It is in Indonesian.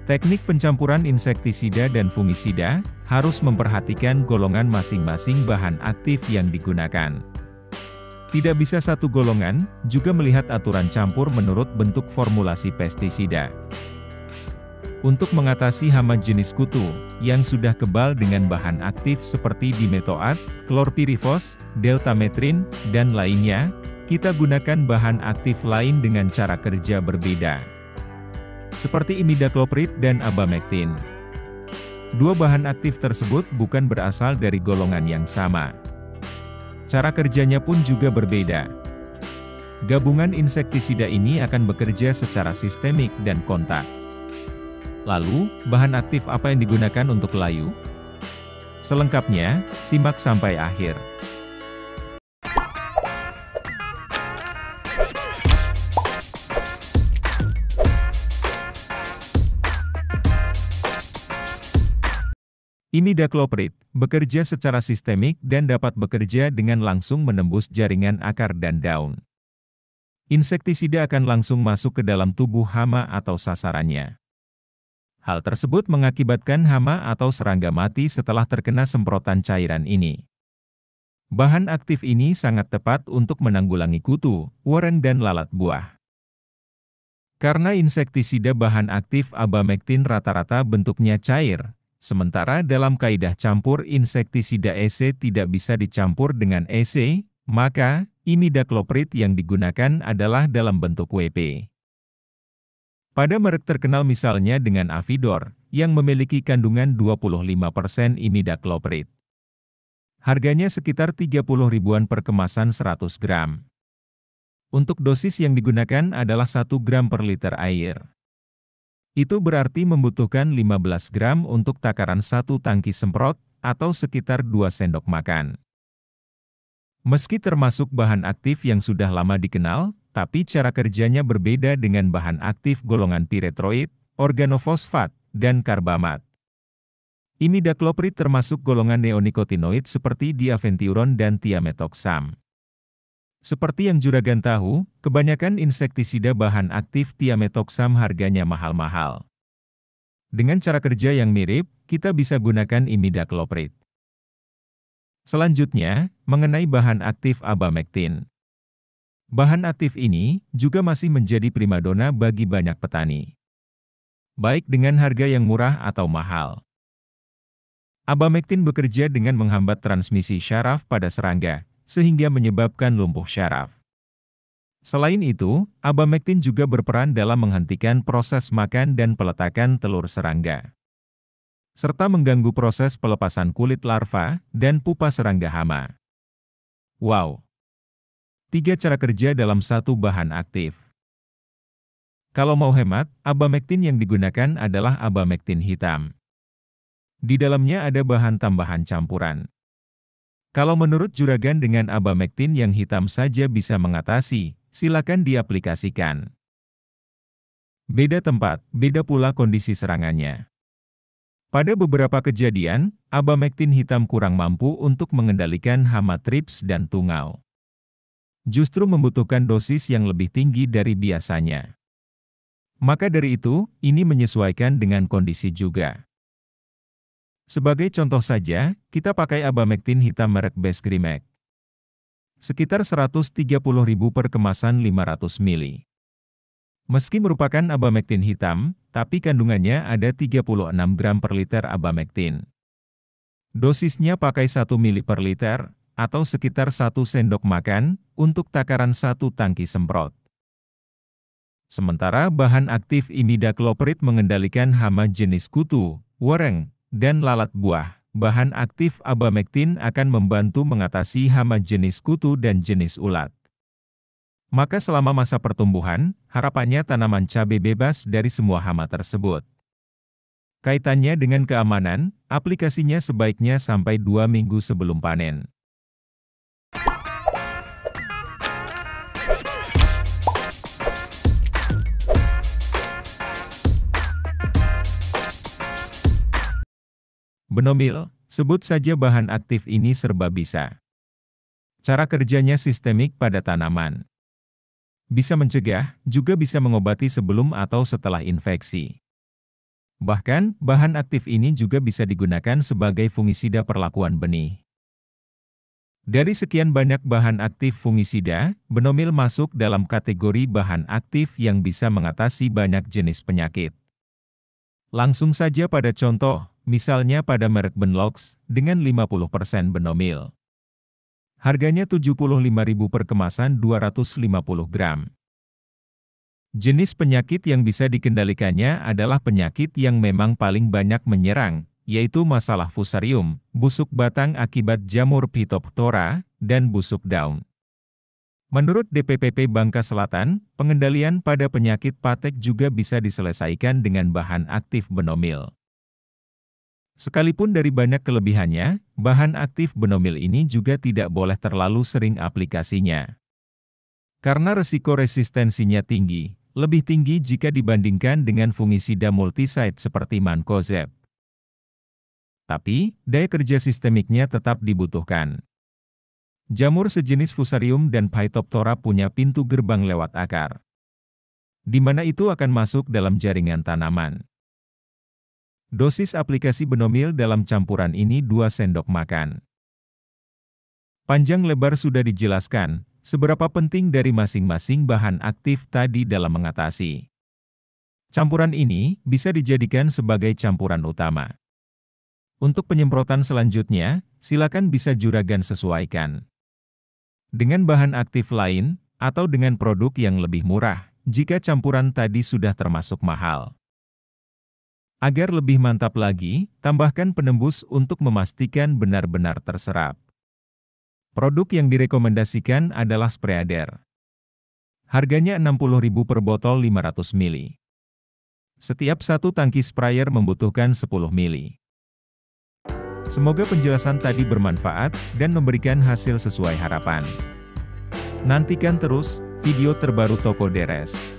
Teknik pencampuran insektisida dan fungisida harus memperhatikan golongan masing-masing bahan aktif yang digunakan. Tidak bisa satu golongan, juga melihat aturan campur menurut bentuk formulasi pestisida. Untuk mengatasi hama jenis kutu, yang sudah kebal dengan bahan aktif seperti dimetoat, klorpirifos, deltametrin, dan lainnya, kita gunakan bahan aktif lain dengan cara kerja berbeda. Seperti imidacloprid dan abamectin. Dua bahan aktif tersebut bukan berasal dari golongan yang sama. Cara kerjanya pun juga berbeda. Gabungan insektisida ini akan bekerja secara sistemik dan kontak. Lalu, bahan aktif apa yang digunakan untuk layu? Selengkapnya, simak sampai akhir. Imidacloprid bekerja secara sistemik dan dapat bekerja dengan langsung menembus jaringan akar dan daun. Insektisida akan langsung masuk ke dalam tubuh hama atau sasarannya. Hal tersebut mengakibatkan hama atau serangga mati setelah terkena semprotan cairan ini. Bahan aktif ini sangat tepat untuk menanggulangi kutu, wareng dan lalat buah. Karena insektisida bahan aktif abamectin rata-rata bentuknya cair, sementara dalam kaidah campur insektisida EC tidak bisa dicampur dengan EC, maka imidacloprid yang digunakan adalah dalam bentuk WP. Pada merek terkenal misalnya dengan Avidor, yang memiliki kandungan 25% imidacloprid. Harganya sekitar 30 ribuan per kemasan 100 gram. Untuk dosis yang digunakan adalah 1 gram per liter air. Itu berarti membutuhkan 15 gram untuk takaran 1 tangki semprot, atau sekitar 2 sendok makan. Meski termasuk bahan aktif yang sudah lama dikenal, tapi cara kerjanya berbeda dengan bahan aktif golongan piretroid, organofosfat, dan karbamat. Imidacloprid termasuk golongan neonikotinoid seperti diaventiuron dan thiamethoxam. Seperti yang juragan tahu, kebanyakan insektisida bahan aktif thiamethoxam harganya mahal-mahal. Dengan cara kerja yang mirip, kita bisa gunakan imidacloprid. Selanjutnya, mengenai bahan aktif abamectin. Bahan aktif ini juga masih menjadi primadona bagi banyak petani. Baik dengan harga yang murah atau mahal. Abamectin bekerja dengan menghambat transmisi syaraf pada serangga, sehingga menyebabkan lumpuh syaraf. Selain itu, abamectin juga berperan dalam menghentikan proses makan dan peletakan telur serangga, serta mengganggu proses pelepasan kulit larva dan pupa serangga hama. Wow! 3 cara kerja dalam satu bahan aktif. Kalau mau hemat, abamectin yang digunakan adalah abamectin hitam. Di dalamnya ada bahan tambahan campuran. Kalau menurut juragan dengan abamectin yang hitam saja bisa mengatasi, silakan diaplikasikan. Beda tempat, beda pula kondisi serangannya. Pada beberapa kejadian, abamectin hitam kurang mampu untuk mengendalikan hama trips dan tungau. Justru membutuhkan dosis yang lebih tinggi dari biasanya. Maka dari itu, ini menyesuaikan dengan kondisi juga. Sebagai contoh saja, kita pakai abamectin hitam merek Besgrimek. Sekitar 130.000 per kemasan 500 ml. Meski merupakan abamectin hitam, tapi kandungannya ada 36 gram per liter abamectin. Dosisnya pakai 1 ml per liter, atau sekitar 1 sendok makan, untuk takaran 1 tangki semprot. Sementara bahan aktif imidacloprid mengendalikan hama jenis kutu, wareng, dan lalat buah. Bahan aktif abamectin akan membantu mengatasi hama jenis kutu dan jenis ulat. Maka selama masa pertumbuhan, harapannya tanaman cabai bebas dari semua hama tersebut. Kaitannya dengan keamanan, aplikasinya sebaiknya sampai 2 minggu sebelum panen. Benomil, sebut saja bahan aktif ini serba bisa. Cara kerjanya sistemik pada tanaman. Bisa mencegah, juga bisa mengobati sebelum atau setelah infeksi. Bahkan, bahan aktif ini juga bisa digunakan sebagai fungisida perlakuan benih. Dari sekian banyak bahan aktif fungisida, Benomil masuk dalam kategori bahan aktif yang bisa mengatasi banyak jenis penyakit. Langsung saja pada contoh, misalnya pada merek Benlox dengan 50% Benomil. Harganya Rp75.000 per kemasan 250 gram. Jenis penyakit yang bisa dikendalikannya adalah penyakit yang memang paling banyak menyerang, yaitu masalah fusarium, busuk batang akibat jamur Phytophthora, dan busuk daun. Menurut DPPP Bangka Selatan, pengendalian pada penyakit patek juga bisa diselesaikan dengan bahan aktif Benomil. Sekalipun dari banyak kelebihannya, bahan aktif Benomil ini juga tidak boleh terlalu sering aplikasinya. Karena resiko resistensinya tinggi, lebih tinggi jika dibandingkan dengan fungisida multisite seperti Mancozeb. Tapi, daya kerja sistemiknya tetap dibutuhkan. Jamur sejenis Fusarium dan Phytophthora punya pintu gerbang lewat akar, di mana itu akan masuk dalam jaringan tanaman. Dosis aplikasi Benomil dalam campuran ini 2 sendok makan. Panjang lebar sudah dijelaskan, seberapa penting dari masing-masing bahan aktif tadi dalam mengatasi. Campuran ini bisa dijadikan sebagai campuran utama. Untuk penyemprotan selanjutnya, silakan bisa juragan sesuaikan dengan bahan aktif lain, atau dengan produk yang lebih murah, jika campuran tadi sudah termasuk mahal. Agar lebih mantap lagi, tambahkan penembus untuk memastikan benar-benar terserap. Produk yang direkomendasikan adalah Spreader. Harganya Rp60.000 per botol 500 ml. Setiap satu tangki sprayer membutuhkan 10 ml. Semoga penjelasan tadi bermanfaat dan memberikan hasil sesuai harapan. Nantikan terus video terbaru Toko Deres.